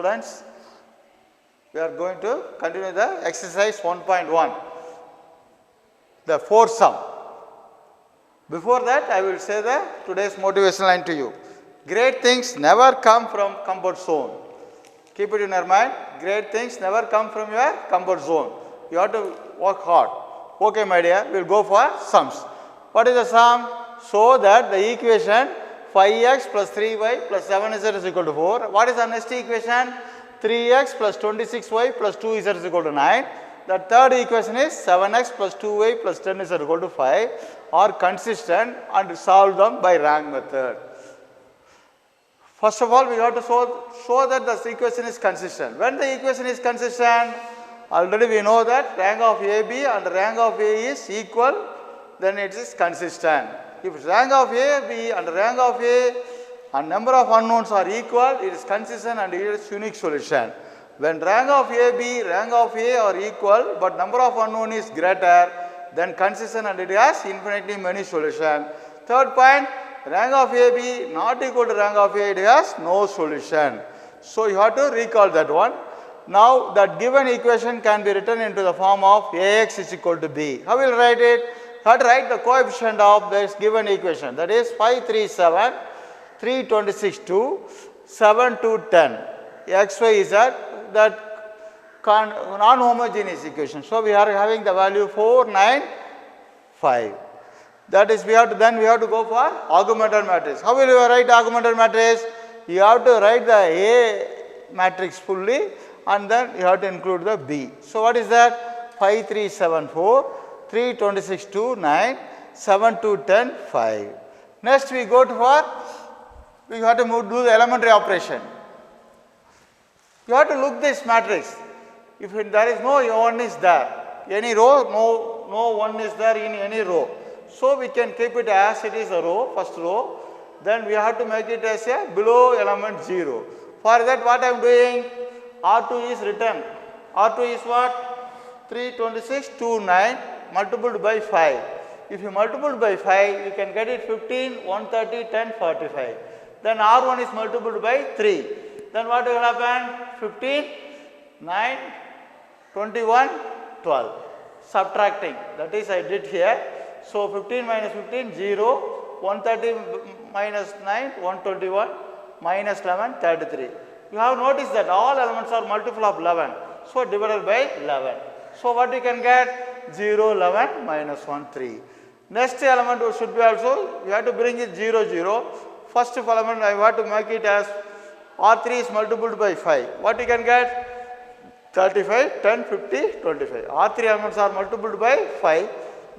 students, we are going to continue the exercise 1.1, the fourth sum. Before that, I will say the today's motivation line to you. Great things never come from comfort zone. Keep it in your mind. Great things never come from your comfort zone. You have to work hard. Okay, my dear, we will go for sums. What is the sum? So that the equation 5x plus 3y plus 7z is equal to 4. What is the next equation? 3x plus 26y plus 2z is equal to 9. The third equation is 7x plus 2y plus 10 is equal to 5 are consistent and solve them by rank method. First of all, we have to show that the equation is consistent. When the equation is consistent, already we know that rank of AB and rank of A is equal, then it is consistent. If rank of A, B and rank of A and number of unknowns are equal, it is consistent and it is unique solution. When rank of A, B, rank of A are equal, but number of unknown is greater, then consistent and it has infinitely many solution. Third point, rank of AB not equal to rank of A, it has no solution. So you have to recall that one. Now that given equation can be written into the form of Ax is equal to B. How will you write it? You have to write the coefficient of this given equation, that is 537, 326, 2, 7, 2, 10. X, Y is that non-homogeneous equation. So we are having the value 4, 9, 5. That is, we have to go for augmented matrix. How will you write augmented matrix? You have to write the A matrix fully and then you have to include the B. So what is that? 5, 3, 7, 4, 3, 26, 2, 9, 7, 2, 10, 5. Next we go to we have to do the elementary operation. You have to look this matrix. If there is no 1 is there, any row, no 1 is there in any row. So we can keep it as it is a row, first row. Then we have to make it as a below element 0. For that what I am doing? R2 is written. R2 is what? 326, 2, 9 multiplied by 5. If you multiply by 5, you can get it 15, 130, 10, 45. Then R1 is multiplied by 3. Then what will happen? 15, 9, 21, 12. Subtracting. That is I did here. So 15 minus 15, 0. 130 minus 9, 121. Minus 11, 33. You have noticed that all elements are multiple of 11. So divided by 11. So what you can get? 0, 11, minus 1, 3. Next element should be also, you have to bring it 0, 0. First element I have to make it as R3 is multiplied by 5. What you can get? 35, 10, 50, 25. R3 elements are multiplied by 5.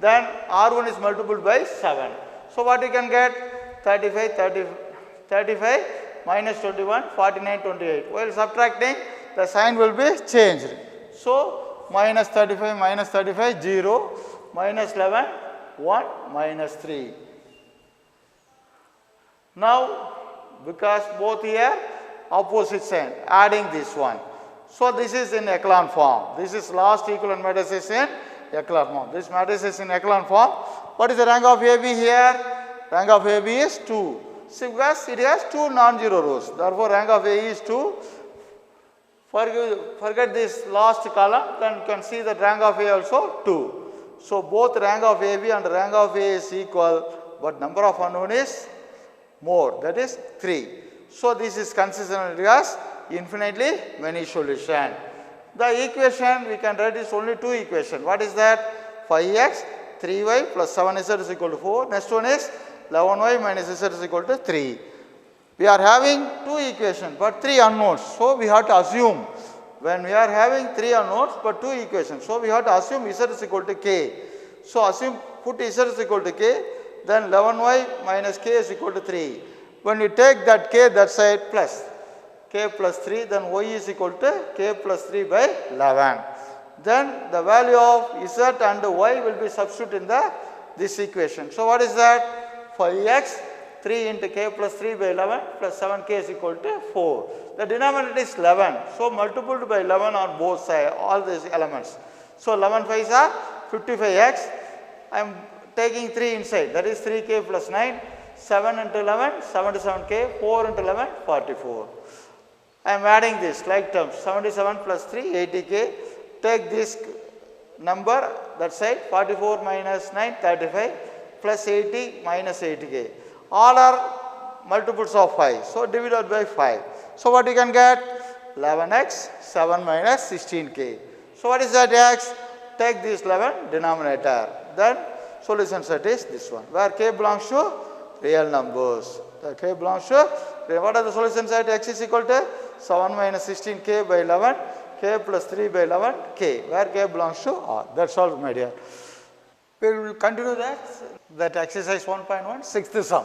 Then R1 is multiplied by 7. So what you can get? 35 minus 21, 49, 28. While subtracting, the sign will be changed. So minus 35, 0, minus 11, 1, minus 3. Now, because both here opposite sign, adding this one. So this is in echelon form. This is last equivalent matrix is in echelon form. This matrix is in echelon form. What is the rank of AB here? Rank of AB is 2. See, because it has 2 non-zero rows. Therefore, rank of A is 2. Forget this last column, then you can see that rank of A also 2. So both rank of AB and rank of A is equal, but number of unknown is more, that is 3. So this is consistent because infinitely many solution. The equation we can write is only two equation. What is that? 5x, 3y plus 7z is equal to 4. Next one is 11y minus z is equal to 3. We are having two equations but three unknowns. So we have to assume when we are having three unknowns but two equations. So we have to assume z is equal to k. So assume put z is equal to k, then 11y minus k is equal to 3. When you take that k that side plus k plus 3, then y is equal to k plus 3 by 11. Then the value of z and y will be substituted in this equation. So what is that? 5x 3 into k plus 3 by 11 plus 7k is equal to 4. The denominator is 11. So multiplied by 11 on both sides, all these elements. So 11 5s are 55x. I am taking 3 inside, that is 3k plus 9. 7 into 11, 77k, 4 into 11, 44. I am adding this like terms 77 plus 3 80k. Take this number that side 44 minus 9 35 plus 80 minus 80k. All are multiples of 5. So divided by 5. So what you can get? 11x 7 minus 16k. So what is that x? Take this 11 denominator. Then solution set is this one where k belongs to real numbers. The k belongs to, what are the solution set? X is equal to 7 minus 16k by 11, k plus 3 by 11, k, where k belongs to R. That's all, my dear. We will continue that exercise 1.1, sixth sum.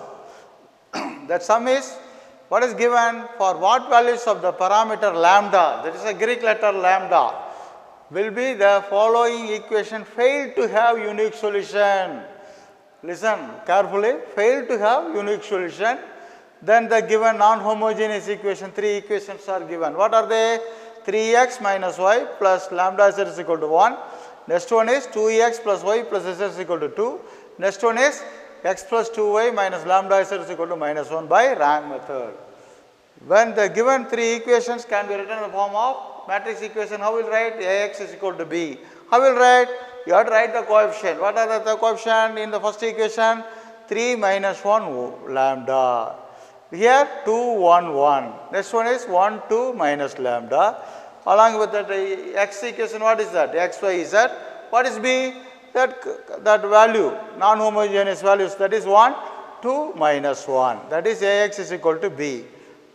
That sum is, what is given for what values of the parameter lambda, that is a Greek letter lambda, will be the following equation failed to have unique solution. Listen carefully, failed to have unique solution. Then the given non-homogeneous equation, 3 equations are given. What are they? 3x minus y plus lambda z is equal to 1. Next one is 2x plus y plus z is equal to 2. Next one is x plus 2y minus lambda z is equal to minus 1 by rank method. When the given 3 equations can be written in the form of matrix equation, how will write? Ax is equal to b. How will write? You have to write the coefficient. What are the coefficient in the first equation? 3 minus 1 lambda. Here 2 1 1. Next one is 1 2 minus lambda. Along with that x equation, what is that? X y z. What is b? That value, non-homogeneous values, that is 1 2 minus 1. That is Ax is equal to b.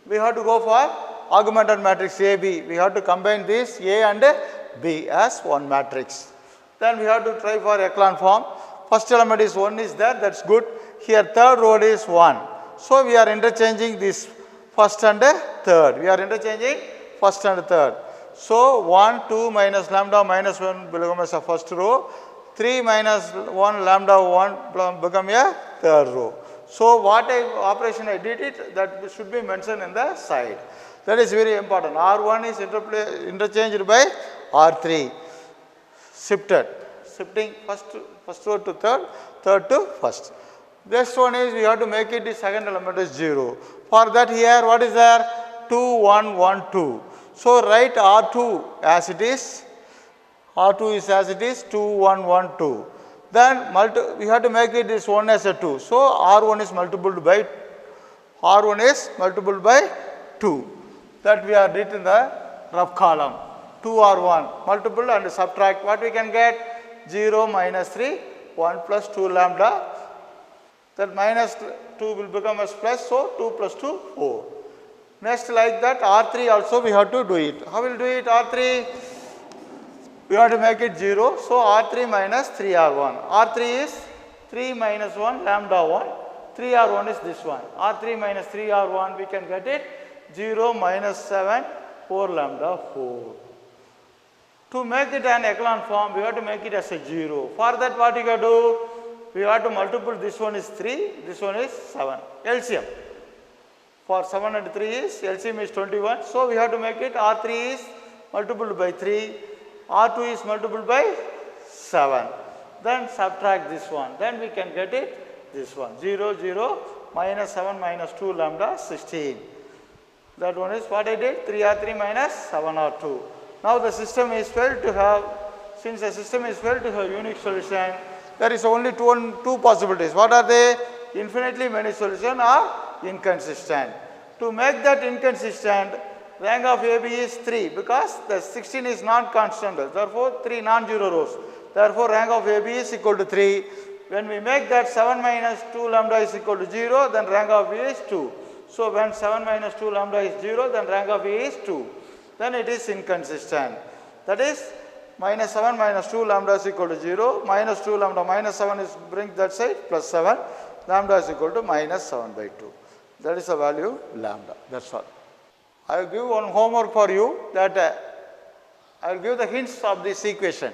We have to go for augmented matrix AB. We have to combine this A and B as one matrix. Then we have to try for echelon form. First element is 1 is there, that's good. Here third row is 1. So we are interchanging this first and third. We are interchanging first and third. So 1 2 minus lambda minus 1 becomes a first row. 3 minus 1 lambda 1 become a third row. So what operation I did it, that should be mentioned in the side. That is very important. R1 is interchanged by R3. Shifting first row to third, third to first. This one is we have to make it the second element is 0. For that here what is there? 2 1 1 2. So write R2 as it is. R2 is as it is 2 1 1 2. Then we have to make it this 1 as a 2. So R1 is multiplied by 2. That we are written in the rough column. 2R1 multiple and subtract. What we can get? 0 minus 3, 1 plus 2 lambda. That minus 2 will become as plus, so 2 plus 2, 4. Next like that R3 also we have to do it. How will do it? R3, we have to make it 0. So R3 minus 3R1. R3 is 3 minus 1 lambda 1. 3R1 is this one. R3 minus 3R1 we can get it 0 minus 7 4 lambda 4. To make it an echelon form we have to make it as a 0. For that what you can do? We have to multiple, this one is 3, this one is 7. LCM. For 7 and 3 is LCM is 21. So we have to make it R3 is multiplied by 3. R2 is multiplied by 7. Then subtract this one. Then we can get it this one. 0, 0, minus 7 minus 2 lambda 16. That one is what I did? 3R3 minus 7R2. Now the system is failed to have, since the system is failed to have unique solution, there is only two possibilities. What are they? Infinitely many solutions are inconsistent. To make that inconsistent, rank of AB is 3 because the 16 is non-constant. Therefore, 3 non-zero rows. Therefore, rank of AB is equal to 3. When we make that 7 minus 2 lambda is equal to 0, then rank of B is 2. So, when 7 minus 2 lambda is 0, then rank of B is 2. Then it is inconsistent. That is, minus 7 minus 2 lambda is equal to 0. Minus 2 lambda minus 7 is bring that side plus 7. Lambda is equal to minus 7 by 2. That is the value lambda. That's all. I will give one homework for you that I will give the hints of this equation.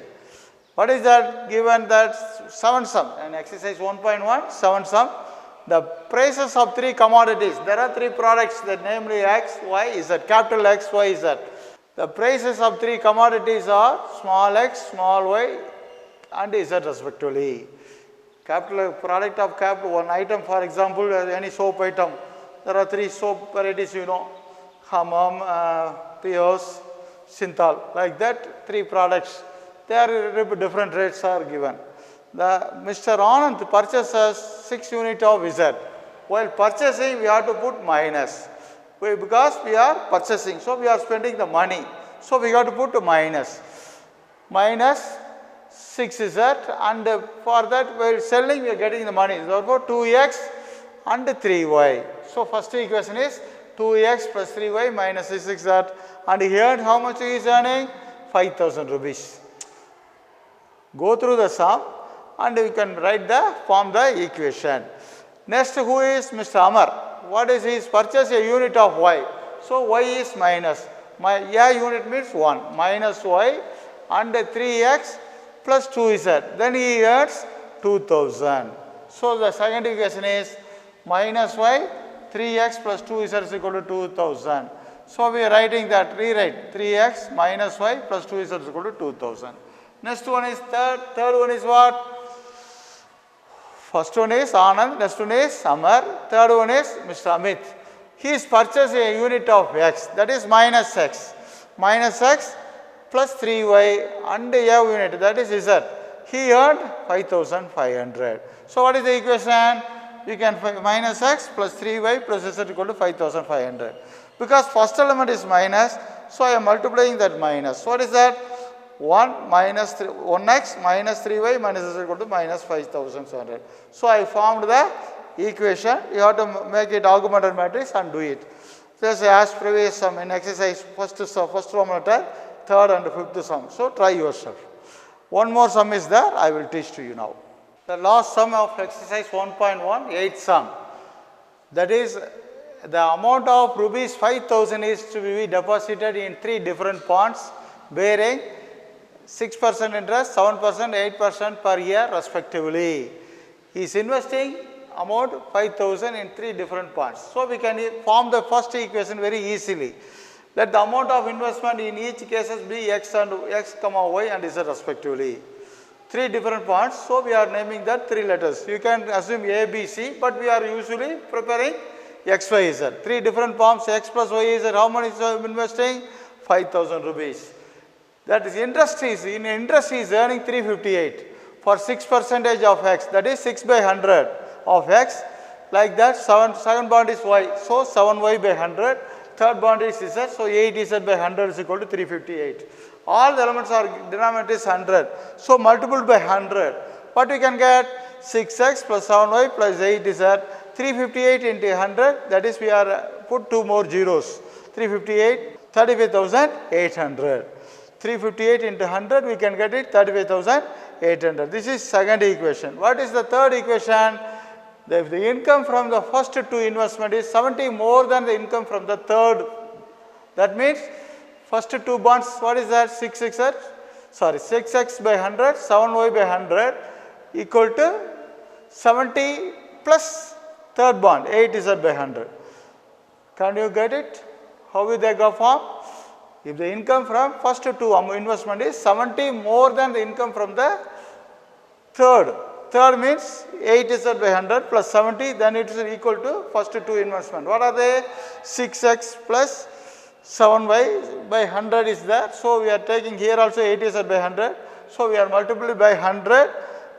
What is that? Given that 7 sum and exercise 1.1 7 sum. The prices of 3 commodities. There are 3 products that namely X, Y, Z. Capital X, Y, Z. The prices of 3 commodities are small x, small y and Z respectively. Capital product of capital one item, for example, any soap item. There are 3 soap varieties, you know. Hammam, Theos, Synthol, like that 3 products. Their different rates are given. The Mr. Anand purchases 6 units of Z. While purchasing, we have to put minus. Because we are purchasing, so we are spending the money. So we have to put minus. Minus 6Z, and for that while selling we are getting the money. Therefore 2x and 3y. So first equation is 2x plus 3y minus 6z, and here how much he is earning? 5,000 rupees. Go through the sum and we can form the equation. Next, who is Mr. Amar? What is his purchase? A unit of y. So y is minus. My unit means 1 minus y and 3x plus 2z. Then he earns 2,000. So the second equation is minus y 3x plus 2z is equal to 2,000. So we are writing that, rewrite 3x minus y plus 2z is equal to 2,000. Next one is third one is what? First one is Anand, next one is Amar, third one is Mr. Amit. He is purchased a unit of x, that is minus x. Minus x plus 3y and a unit, that is z. He earned 5,500. So what is the equation? You can find minus x plus 3y plus z equal to 5,500. Because first element is minus, so I am multiplying that minus. What is that? 1 minus 1x minus 3y minus z equal to minus 5,700. So I formed the equation. You have to make it augmented matrix and do it. Just as previous sum in exercise, first Roman letter, third and fifth sum. So try yourself. One more sum is there, I will teach to you now. The last sum of exercise 1.1, 8th sum. That is, the amount of rupees 5,000 is to be deposited in 3 different bonds bearing 6% interest, 7%, 8% per year respectively. He is investing amount 5,000 in 3 different bonds. So we can form the first equation very easily. Let the amount of investment in each cases be x, y and z respectively. 3 different bonds, so we are naming that 3 letters. You can assume A, B, C, but we are usually preparing x, y, z. 3 different bonds, x plus y, z. How much is investing? 5,000 rupees. That is interest is earning 358 for 6% of x, that is 6 by 100 of x. Like that, second bond is y, so 7y by 100. Third bond is z, so 8z by 100 is equal to 358. All the elements are denominator is 100, so multiplied by 100. What we can get? 6x plus 7y plus 8z. 358 into 100, that is we are put 2 more zeros. 358, 35,800. 358 into 100, we can get it 35,800. This is second equation. What is the third equation? If the income from the first 2 investment is 70 more than the income from the third, that means first 2 bonds, what is that? 6x by 100, 7y by 100 equal to 70 plus third bond, 8z by 100. Can you get it? How will they go form? If the income from first 2 investment is 70 more than the income from the third. Third means 8z by 100 plus 70, then it is equal to first 2 investment. What are they? 6x plus 7y by 100 is there. So we are taking here also 8z by 100. So we are multiplying by 100.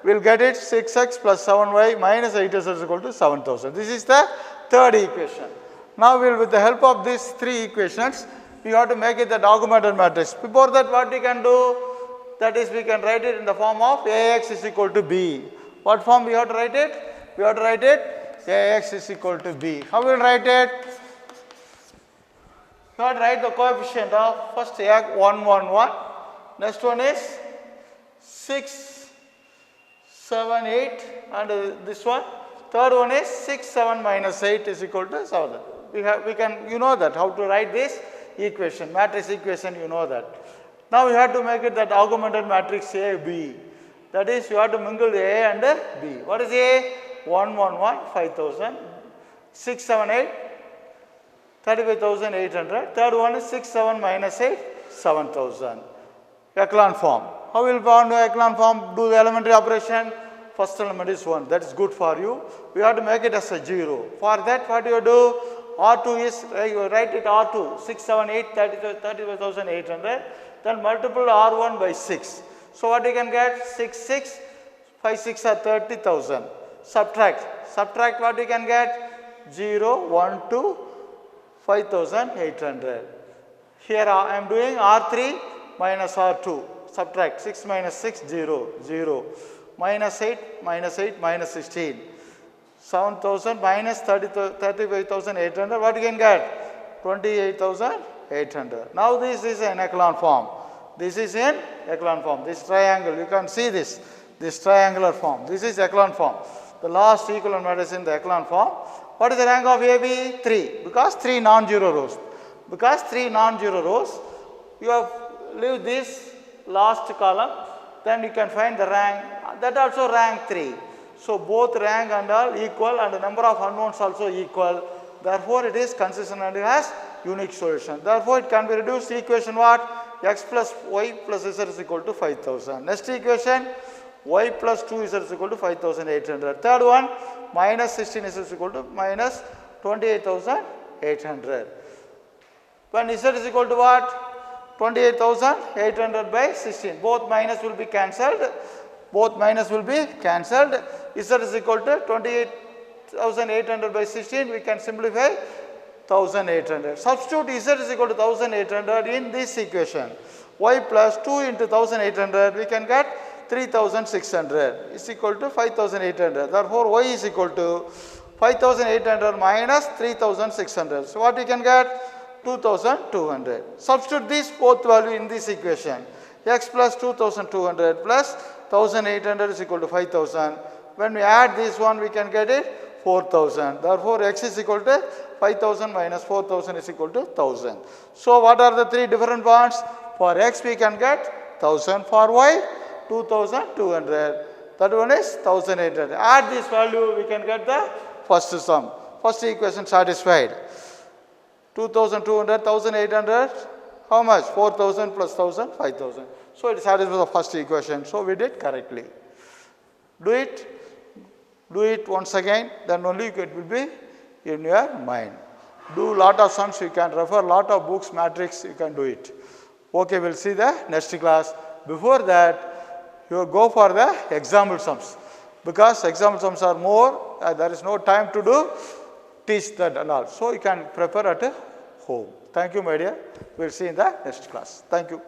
We will get it 6x plus 7y minus 8z is equal to 7,000. This is the third equation. Now we will, with the help of these 3 equations, we have to make it the augmented matrix. Before that, what we can do? That is, we can write it in the form of Ax is equal to B. What form we have to write it? We have to write it Ax is equal to B. How we will write it? We have to write the coefficient of first Ax 1, 1, 1. Next one is 6, 7, 8, and this one. Third one is 6, 7 minus 8 is equal to 7. We can, you know that, how to write this equation, matrix equation, you know that. Now we have to make it that augmented matrix A, B. That is, you have to mingle A and B. What is A? 1, 1, 1, 5,000. 6, 7, 8, 35,800. Third one is 6, 7 minus 8, 7,000. Echelon form. How will we find the echelon form? Do the elementary operation. First element is 1. That is good for you. We have to make it as a 0. For that, what you do? R2 is, write it R2, 6, 7, 8, 35,800. Then multiple R1 by 6. So what you can get? 6, 6, 5, 6 are 30,000. Subtract what you can get? 0, 1, 2, 5,800. Here I am doing R3 minus R2. Subtract 6 minus 6, 0, 0. Minus 8, minus 8, minus 16. 7,000 minus 35,800. What you can get? 28,800. Now this is in echelon form. This is in echelon form. This triangle, you can see this. This triangular form. This is echelon form. The last equivalent matrix in the echelon form. What is the rank of AB? 3. Because 3 non-zero rows. Because 3 non-zero rows, you have leave this last column, then you can find the rank. That also rank 3. So both rank and all equal, and the number of unknowns also equal. Therefore, it is consistent and it has unique solution. Therefore, it can be reduced to equation what? X plus y plus z is equal to 5,000. Next equation, y plus 2z is equal to 5,800. Third one, minus 16 is equal to minus 28,800. When z is equal to what? 28,800 by 16. Both minus will be cancelled. Both minus will be cancelled. Z is equal to 28,800 by 16. We can simplify 1,800. Substitute z is equal to 1,800 in this equation. Y plus 2 into 1,800, we can get 3,600 is equal to 5,800. Therefore, y is equal to 5,800 minus 3,600. So, what we can get? 2,200. Substitute this both value in this equation. X plus 2,200 plus 1,800 is equal to 5,000. When we add this one, we can get it 4,000. Therefore, x is equal to 5,000 minus 4,000 is equal to 1,000. So, what are the three different bonds? For x, we can get 1,000. For y, 2,200. That one is 1,800. Add this value, we can get the first sum. First equation satisfied. 2,200, 1,800. How much? 4,000 plus 1,000, 5,000. So, it satisfies the first equation. So, we did correctly. Do it once again, then only it will be in your mind. Do lot of sums, you can refer lot of books, matrix, you can do it. Okay, we will see the next class. Before that, you go for the example sums. Because example sums are more, there is no time to teach that and all. So, you can prepare at home. Thank you, my dear. We will see in the next class. Thank you.